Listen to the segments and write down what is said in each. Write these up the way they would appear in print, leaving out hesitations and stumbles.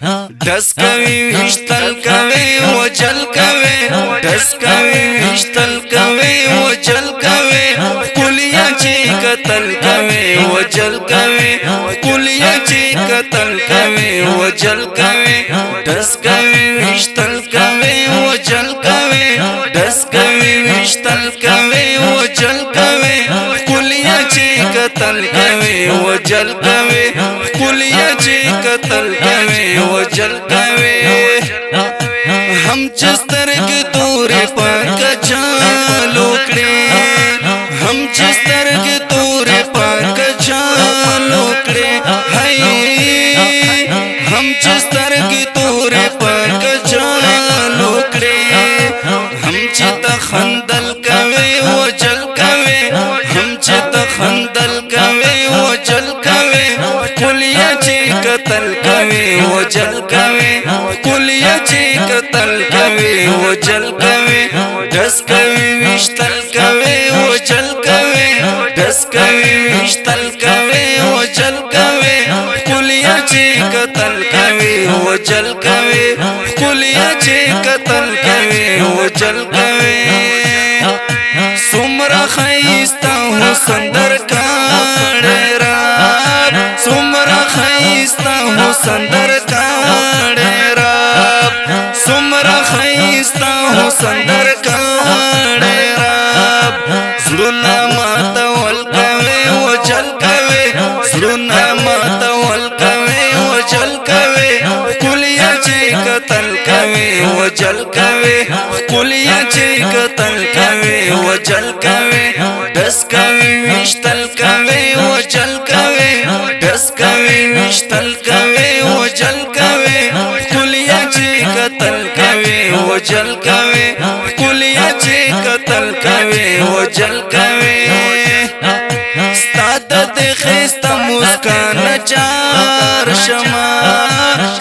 دس کوي وشتل کوي وجل کوي دس کوي وشتل کوي وجل کوي کلیه چې قتل کوي وجل کوي کلیه چې قتل کوي وجل کوي دس کوي وشتل کوي وجل کوي دس کوي وشتل کوي وجل کوي کلیه چې قتل کوي وجل کوي کلیه چې قتل کوي وجل کوي هم چسترګ تورې پاک چالو کړې هم چسترګ تورې پاک چالو کړې هاي هم چسترګ تورې پاک چالو کړې هم چې تخندل کوي وجل کوي هم چې تخندل کوي وجل کوي کلیه چې قتل کوي وجل کوي کلیه چې قتل کوي وجل کوي دس کوي وشتل کوي وجل کوي دس کوي وشتل کوي وجل کوي کلیه چې قتل کوي وجل کوي کلیه چې قتل کوي وجل کوي سمرا خیستا حسن در کاړه راب سمرا خیستا حسن در کاړه راب سمرا خیستا حسن در کاړه راب زړونه ماته ول کوي وجل کوي زړونه ماته ول کوي وجل کوي کلیه چې قتل کوي وجل کوي کلیه چې قتل کوي وجل کوي دس کوي وشتل کوي وجل کوي دس کوي وشتل کوي وجل کوي کلیه چې قتل کوي وجل کوي کلیه چې قتل کوي وجل کوي ستاد د خسته مسکان چار شما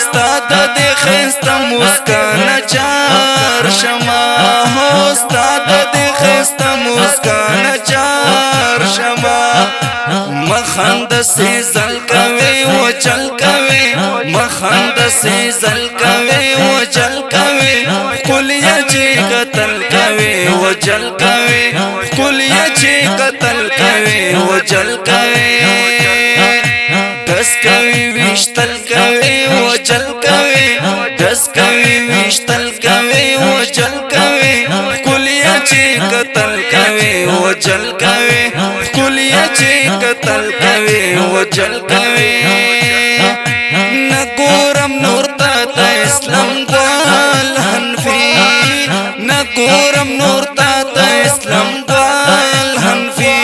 ستاد د خسته مسکان چار شما هو ستاد د خسته مسکان چار شما مخند سے زل کوي وجل کوي مخند سے زل کوي وجل کوي کلیه چې قتل کوي وجل کوي کلیه چې قتل کوي وجل کوي دس کوي وشتل کوي وجل کوي دس کوي وشتل کوي وجل کوي کلیه چې قتل کوي وجل کوي کلیه چې قتل کوي وجل کوي نګورم نور ته اسلام ګل حنفي نګورم نور ته اسلام ګل حنفي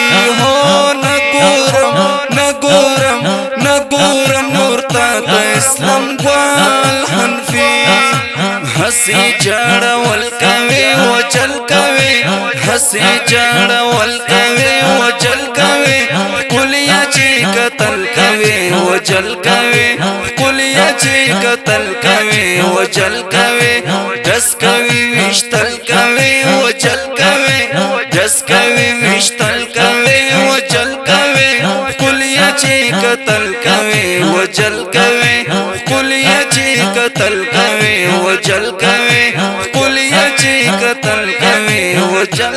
هو نګورم نور ته اسلام ګل حنفي हसी जड़वल कवे वजल कवे हसी जड़वल कवे वजल कवे कुलिया ची कतल कवे वजल कवे कुलिया ची कतल कवे वजल कवे दस कवे विश्तल कवे वजल कवे दस कवे विश्तल कवे वजल कवे कुलिया ची कतल कवे वजल कवे कुलिया ची कतल कवे वजल कवे कुलिया ची कतल कवे वजल